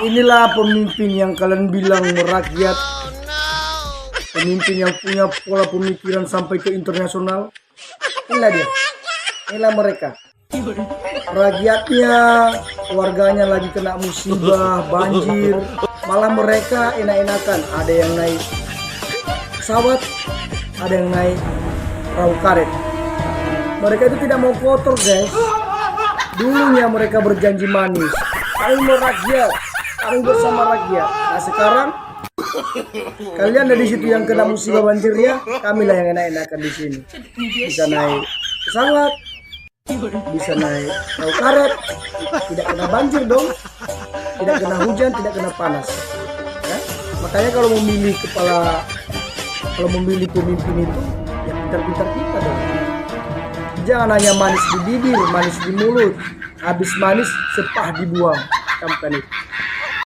Inilah pemimpin yang kalian bilang merakyat, pemimpin yang punya pola pemikiran sampai ke internasional. Inilah dia, inilah mereka. Rakyatnya, warganya lagi kena musibah, banjir, malah mereka enak-enakan. Ada yang naik pesawat, ada yang naik perahu karet. Mereka itu tidak mau kotor, guys. Dulunya mereka berjanji manis, kami mau rakyat, kami bersama rakyat. Nah sekarang kalian dari situ yang kena musibah banjir ya, kamilah yang enak-enakan di sini. Bisa naik pesawat, bisa naik perahu karet, tidak kena banjir dong, tidak kena hujan, tidak kena panas. Ya? Makanya kalau memilih pemimpin itu ya pintar-pintar kita dong. Jangan hanya manis di bibir, manis di mulut, habis manis sepah dibuang. Camkan itu.